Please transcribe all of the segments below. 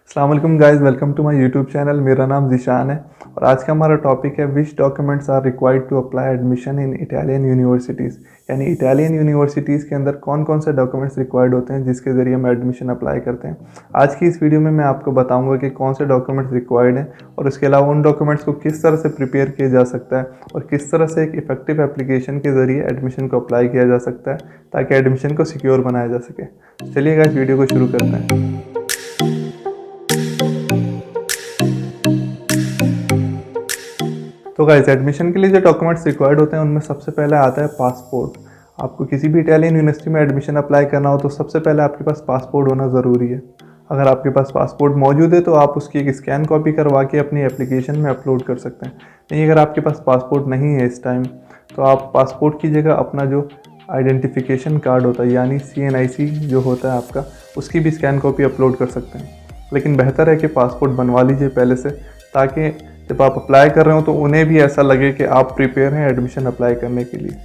अस्सलाम वालेकुम guys, welcome to my YouTube channel. मेरा नाम ज़ीशान है और आज का हमारा टॉपिक है which documents are required to apply admission in Italian universities. यानी इटालियन यूनिवर्सिटीज़ के अंदर कौन कौन से डॉक्यूमेंट्स रिक्वायर्ड होते हैं जिसके ज़रिए हम एडमिशन अप्लाई करते हैं। आज की इस वीडियो में मैं आपको बताऊंगा कि कौन से डॉक्यूमेंट्स रिक्वायर्ड हैं और उसके अलावा उन डॉक्यूमेंट्स को किस तरह से प्रिपेयर किया जा सकता है और किस तरह से एक इफेक्टिव एप्लीकेशन के ज़रिए एडमिशन को अप्लाई किया जा सकता है ताकि एडमिशन को सिक्योर बनाया जा सके। चलिए गाइस, वीडियो को शुरू करते हैं। तो गाइस, एडमिशन के लिए जो डॉक्यूमेंट्स रिक्वायर्ड होते हैं उनमें सबसे पहले आता है पासपोर्ट। आपको किसी भी इटालियन यूनिवर्सिटी में एडमिशन अप्लाई करना हो तो सबसे पहले आपके पास पासपोर्ट होना ज़रूरी है। अगर आपके पास पासपोर्ट मौजूद है तो आप उसकी एक स्कैन कॉपी करवा के अपनी एप्लीकेशन में अपलोड कर सकते हैं। नहीं, अगर आपके पास पासपोर्ट नहीं है इस टाइम तो आप पासपोर्ट की जगह अपना जो आइडेंटिफिकेशन कार्ड होता है यानी CNIC जो होता है आपका, उसकी भी स्कैन कॉपी अपलोड कर सकते हैं। लेकिन बेहतर है कि पासपोर्ट बनवा लीजिए पहले से, ताकि जब आप अप्लाई कर रहे हो तो उन्हें भी ऐसा लगे कि आप प्रिपेयर हैं एडमिशन अप्लाई करने के लिए।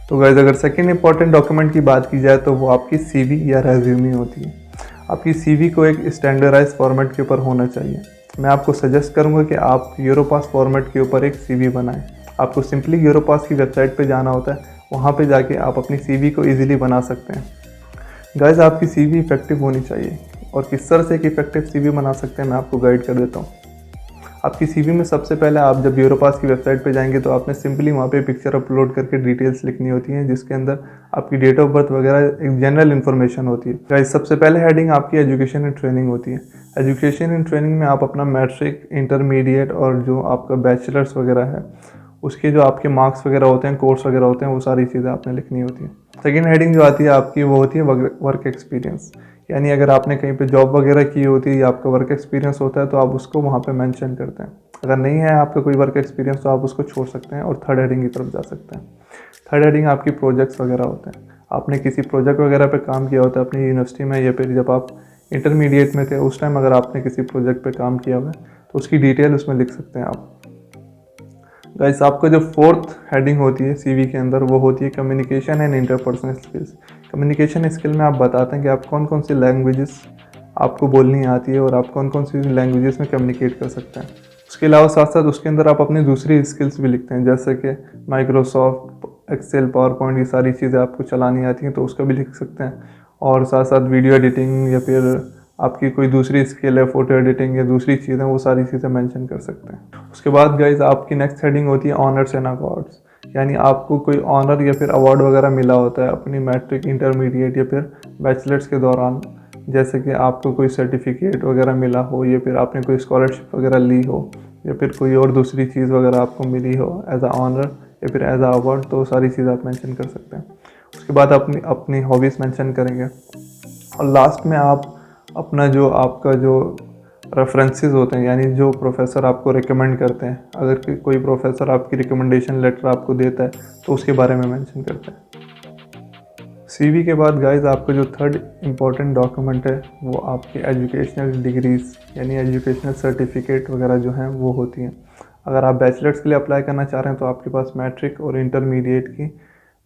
तो गाइस, अगर सेकंड इंपॉर्टेंट डॉक्यूमेंट की बात की जाए तो वो आपकी CV या रेज्यूमे होती है। आपकी CV को एक स्टैंडर्डाइज फॉर्मेट के ऊपर होना चाहिए। मैं आपको सजेस्ट करूंगा कि आप यूरोपास फॉर्मेट के ऊपर एक CV बनाएं। आपको सिंपली यूरोपास की वेबसाइट पे जाना होता है, वहाँ पे जाके आप अपनी CV को ईजिली बना सकते हैं। गाइस, आपकी CV इफेक्टिव होनी चाहिए और किस तरह से एक इफेक्टिव CV बना सकते हैं मैं आपको गाइड कर देता हूँ। आपकी CV में सबसे पहले आप जब यूरोपास की वेबसाइट पे जाएंगे तो आपने सिंपली वहाँ पे पिक्चर अपलोड करके डिटेल्स लिखनी होती हैं, जिसके अंदर आपकी डेट ऑफ बर्थ वगैरह एक जनरल इन्फॉर्मेशन होती है। गाइस, सबसे पहले हेडिंग आपकी एजुकेशन एंड ट्रेनिंग होती है। एजुकेशन एंड ट्रेनिंग में आप अपना मैट्रिक, इंटरमीडिएट और जो आपका बैचलर्स वगैरह है उसके जो आपके मार्क्स वगैरह होते हैं, कोर्स वगैरह होते हैं, वो सारी चीज़ें आपने लिखनी होती है। सेकेंड हेडिंग जो आती है आपकी वो होती है वर्क एक्सपीरियंस। यानी अगर आपने कहीं पे जॉब वगैरह की होती है या आपका वर्क एक्सपीरियंस होता है तो आप उसको वहाँ पे मेंशन करते हैं। अगर नहीं है आपका कोई वर्क एक्सपीरियंस तो आप उसको छोड़ सकते हैं और थर्ड हेडिंग की तरफ जा सकते हैं। थर्ड हेडिंग आपकी प्रोजेक्ट्स वगैरह होते हैं। आपने किसी प्रोजेक्ट वगैरह पे काम किया होता है अपनी यूनिवर्सिटी में, या फिर जब आप इंटरमीडिएट में थे उस टाइम अगर आपने किसी प्रोजेक्ट पे काम किया हुआ है तो उसकी डिटेल उसमें लिख सकते हैं आप। गाइस, आपका जो फोर्थ हेडिंग होती है CV के अंदर वो होती है communication and interpersonal skills. Communication skill में आप बताते हैं कि आप कौन कौन सी लैंग्वेजेस आपको बोलनी आती है और आप कौन कौन सी लैंग्वेजेस में कम्युनिकेट कर सकते हैं। उसके अलावा साथ साथ उसके अंदर आप अपनी दूसरी स्किल्स भी लिखते हैं, जैसे कि माइक्रोसॉफ्ट एक्सेल, पावर पॉइंट, ये सारी चीज़ें आपको चलानी आती हैं तो उसका भी लिख सकते हैं। और साथ साथ वीडियो एडिटिंग या फिर आपकी कोई दूसरी स्किल है, फोटो एडिटिंग या दूसरी चीज़ें, वो सारी चीज़ें मेंशन कर सकते हैं। उसके बाद गाइज आपकी नेक्स्ट हेडिंग होती है ऑनर्स एंड अवार्ड्स। यानी आपको कोई ऑनर या फिर अवार्ड वगैरह मिला होता है अपनी मैट्रिक, इंटरमीडिएट या फिर बैचलर्स के दौरान, जैसे कि आपको कोई सर्टिफिकेट वगैरह मिला हो या फिर आपने कोई स्कॉलरशिप वगैरह ली हो या फिर कोई और दूसरी चीज़ वगैरह आपको मिली हो एज अ ऑनर या फिर एज अ अवार्ड, तो सारी चीज़ आप मेंशन कर सकते हैं। उसके बाद अपनी अपनी हॉबीज़ मेंशन करेंगे और लास्ट में आप अपना जो आपका जो रेफरेंसेस होते हैं, यानी जो प्रोफेसर आपको रिकमेंड करते हैं, अगर कोई प्रोफेसर आपकी रिकमेंडेशन लेटर आपको देता है तो उसके बारे में मेंशन करते हैं। CV के बाद गाइज आपका जो थर्ड इम्पॉर्टेंट डॉक्यूमेंट है वो आपकी एजुकेशनल डिग्रीज यानी एजुकेशनल सर्टिफिकेट वगैरह जो हैं वो होती हैं। अगर आप बैचलर्स के लिए अप्लाई करना चाह रहे हैं तो आपके पास मैट्रिक और इंटरमीडिएट की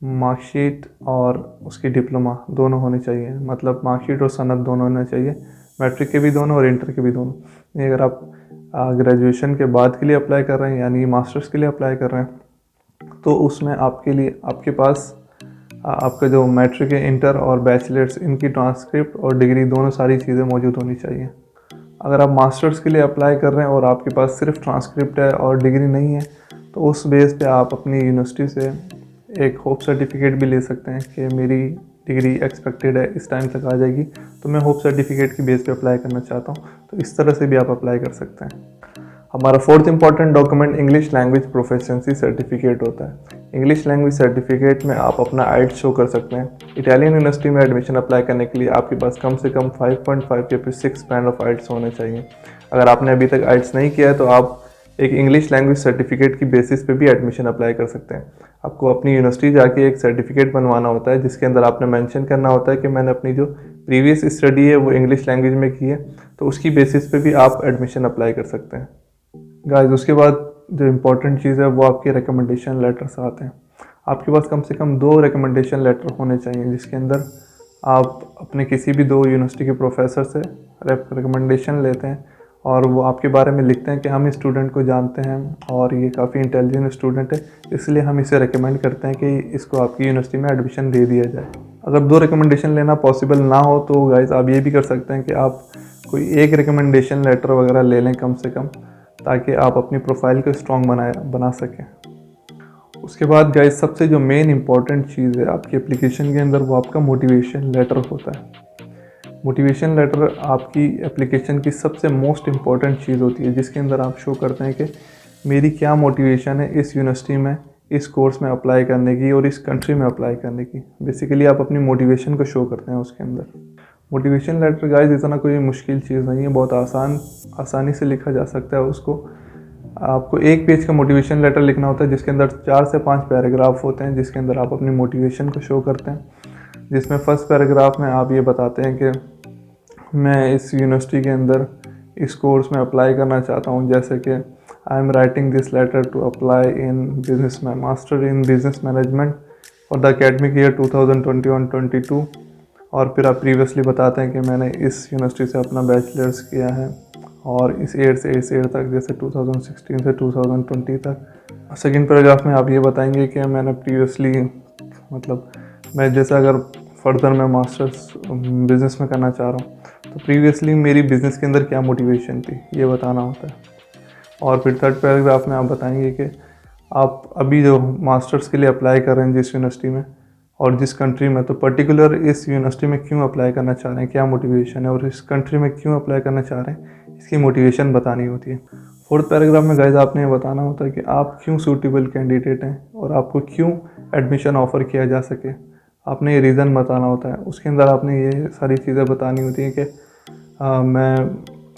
मार्कशीट और उसकी डिप्लोमा दोनों होने चाहिए, मतलब मार्कशीट और सनद दोनों होने चाहिए, मैट्रिक के भी दोनों और इंटर के भी दोनों। नहीं, अगर आप ग्रेजुएशन के बाद के लिए अप्लाई कर रहे हैं यानी मास्टर्स के लिए अप्लाई कर रहे हैं तो उसमें आपके लिए आपके पास आपका जो मैट्रिक है, इंटर और बैचलर्स, इनकी ट्रांसक्रिप्ट और डिग्री दोनों सारी चीज़ें मौजूद होनी चाहिए। अगर आप मास्टर्स के लिए अप्लाई कर रहे हैं और आपके पास सिर्फ ट्रांसक्रिप्ट है और डिग्री नहीं है तो उस बेस पे आप अपनी यूनिवर्सिटी से एक होप सर्टिफिकेट भी ले सकते हैं कि मेरी डिग्री एक्सपेक्टेड है इस टाइम तक आ जाएगी, तो मैं होप सर्टिफिकेट की बेस पे अप्लाई करना चाहता हूँ, तो इस तरह से भी आप अप्लाई कर सकते हैं। हमारा fourth important document English language proficiency certificate होता है। इंग्लिश लैंग्वेज सर्टिफिकेट में आप अपना आइल्ट्स शो कर सकते हैं। इटालियन यूनिवर्सिटी में एडमिशन अप्लाई करने के लिए आपके पास कम से कम 5.5 या फिर 6 बैंड ऑफ आइल्ट्स होने चाहिए। अगर आपने अभी तक आइल्ट्स नहीं किया है तो आप एक इंग्लिश लैंग्वेज सर्टिफिकेट की बेसिस पे भी एडमिशन अप्लाई कर सकते हैं। आपको अपनी यूनिवर्सिटी जाके एक सर्टिफिकेट बनवाना होता है जिसके अंदर आपने मेंशन करना होता है कि मैंने अपनी जो प्रीवियस स्टडी है वो इंग्लिश लैंग्वेज में की है, तो उसकी बेसिस पे भी आप एडमिशन अप्लाई कर सकते हैं। गाइस, उसके बाद जो इम्पोर्टेंट चीज़ है वो आपके रिकमेंडेशन लेटर्स आते हैं। आपके पास कम से कम 2 रिकमेंडेशन लेटर होने चाहिए जिसके अंदर आप अपने किसी भी 2 यूनिवर्सिटी के प्रोफेसर से रिकमेंडेशन लेते हैं और वो आपके बारे में लिखते हैं कि हम इस स्टूडेंट को जानते हैं और ये काफ़ी इंटेलिजेंट स्टूडेंट है, इसलिए हम इसे रिकमेंड करते हैं कि इसको आपकी यूनिवर्सिटी में एडमिशन दे दिया जाए। अगर 2 रिकमेंडेशन लेना पॉसिबल ना हो तो गाइज़ आप ये भी कर सकते हैं कि आप कोई एक रिकमेंडेशन लेटर वगैरह ले लें कम से कम, ताकि आप अपनी प्रोफाइल को स्ट्रॉन्ग बना सकें। उसके बाद गाइस सबसे जो मेन इंपॉर्टेंट चीज़ है आपकी एप्लीकेशन के अंदर, वो आपका मोटिवेशन लेटर होता है। मोटिवेशन लेटर आपकी एप्लीकेशन की सबसे मोस्ट इम्पॉर्टेंट चीज़ होती है, जिसके अंदर आप शो करते हैं कि मेरी क्या मोटिवेशन है इस यूनिवर्सिटी में, इस कोर्स में अप्लाई करने की और इस कंट्री में अप्लाई करने की। बेसिकली आप अपनी मोटिवेशन को शो करते हैं उसके अंदर। मोटिवेशन लेटर गाइस इतना कोई मुश्किल चीज़ नहीं है, बहुत आसानी से लिखा जा सकता है उसको। आपको 1 पेज का मोटिवेशन लेटर लिखना होता है, जिसके अंदर 4 से 5 पैराग्राफ होते हैं, जिसके अंदर आप अपनी मोटिवेशन को शो करते हैं। जिसमें फर्स्ट पैराग्राफ में आप ये बताते हैं कि मैं इस यूनिवर्सिटी के अंदर इस कोर्स में अप्लाई करना चाहता हूँ, जैसे कि I am writing this letter to apply in business में master in business management for the academic year 2021-22। और फिर आप प्रीवियसली बताते हैं कि मैंने इस यूनिवर्सिटी से अपना बैचलर्स किया है और इस ईयर से इस ईयर तक, जैसे 2016 से 2020 तक। सेकेंड पैराग्राफ में आप ये बताएंगे कि मैंने प्रीवियसली मतलब मैं जैसे अगर फर्दर मैं मास्टर्स बिज़नेस में करना चाह रहा हूँ तो प्रीवियसली मेरी बिज़नेस के अंदर क्या मोटिवेशन थी, ये बताना होता है। और फिर थर्ड पैराग्राफ में आप बताएंगे कि आप अभी जो मास्टर्स के लिए अप्लाई कर रहे हैं जिस यूनिवर्सिटी में और जिस कंट्री में, तो पर्टिकुलर इस यूनिवर्सिटी में क्यों अप्लाई करना चाह रहे हैं, क्या मोटिवेशन है, और इस कंट्री में क्यों अप्लाई करना चाह रहे हैं, इसकी मोटिवेशन बतानी होती है। फोर्थ पैराग्राफ में गाइस आपने ये बताना होता है कि आप क्यों सूटेबल कैंडिडेट हैं और आपको क्यों एडमिशन ऑफ़र किया जा सके, आपने ये रीज़न बताना होता है। उसके अंदर आपने ये सारी चीज़ें बतानी होती हैं कि मैं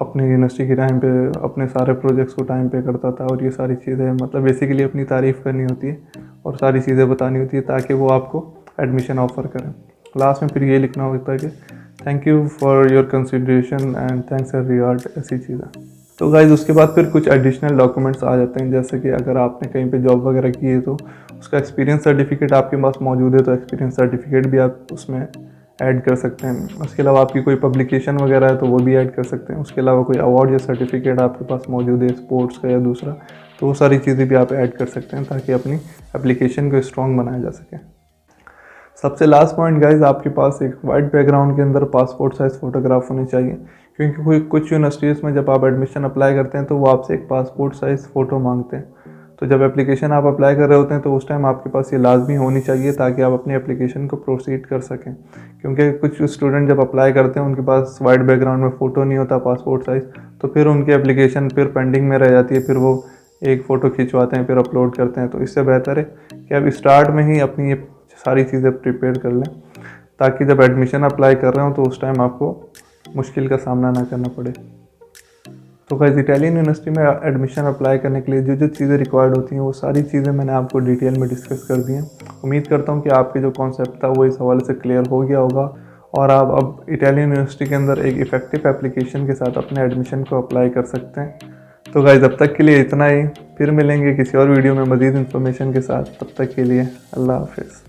अपनी यूनिवर्सिटी के टाइम पे अपने सारे प्रोजेक्ट्स को टाइम पे करता था और ये सारी चीज़ें, मतलब बेसिकली अपनी तारीफ़ करनी होती है और सारी चीज़ें बतानी होती है ताकि वो आपको एडमिशन ऑफ़र करें। लास्ट में फिर ये लिखना होता है कि thank you for your consideration and thanks for regard, ऐसी चीज़ें। तो गाइज़ उसके बाद फिर कुछ एडिशनल डॉक्यूमेंट्स आ जाते हैं, जैसे कि अगर आपने कहीं पे जॉब वगैरह की है तो उसका एक्सपीरियंस सर्टिफिकेट आपके पास मौजूद है तो एक्सपीरियंस सर्टिफिकेट भी आप उसमें ऐड कर सकते हैं। उसके अलावा आपकी कोई पब्लिकेशन वगैरह है तो वो भी ऐड कर सकते हैं। उसके अलावा कोई अवार्ड या सर्टिफिकेट आपके पास मौजूद है स्पोर्ट्स का या दूसरा, तो वो सारी चीज़ें भी आप ऐड कर सकते हैं ताकि अपनी एप्लीकेशन को स्ट्रॉन्ग बनाया जा सके। सबसे लास्ट पॉइंट गाइज, आपके पास एक वाइट बैकग्राउंड के अंदर पासपोर्ट साइज़ फ़ोटोग्राफ होनी चाहिए, क्योंकि कुछ यूनिवर्सिटीज़ में जब आप एडमिशन अप्लाई करते हैं तो वो आपसे एक पासपोर्ट साइज़ फ़ोटो मांगते हैं। तो जब एप्लीकेशन आप अप्लाई कर रहे होते हैं तो उस टाइम आपके पास ये लाजमी होनी चाहिए ताकि आप अपनी एप्लीकेशन को प्रोसीड कर सकें। क्योंकि कुछ स्टूडेंट जब अप्लाई करते हैं उनके पास वाइट बैकग्राउंड में फ़ोटो नहीं होता पासपोर्ट साइज़, तो फिर उनकी एप्लीकेशन फिर पेंडिंग में रह जाती है, फिर वो एक फ़ोटो खिंचवाते हैं फिर अपलोड करते हैं। तो इससे बेहतर है कि आप स्टार्ट में ही अपनी ये सारी चीज़ें प्रिपेयर कर लें ताकि जब एडमिशन अप्लाई कर रहे हो तो उस टाइम आपको मुश्किल का सामना ना करना पड़े। तो गाइस इटालियन यूनिवर्सिटी में एडमिशन अप्लाई करने के लिए जो जो चीज़ें रिक्वायर्ड होती हैं वो सारी चीज़ें मैंने आपको डिटेल में डिस्कस कर दी हैं। उम्मीद करता हूँ कि आपके जो कॉन्सेप्ट था वो इस हवाले से क्लियर हो गया होगा और आप अब इटालियन यूनिवर्सिटी के अंदर एक इफ़ेक्टिव एप्लीकेशन के साथ अपने एडमिशन को अप्लाई कर सकते हैं। तो गाइस अब तक के लिए इतना ही, फिर मिलेंगे किसी और वीडियो में मज़ीद इन्फॉर्मेशन के साथ। तब तक के लिए अल्लाह हाफिज़।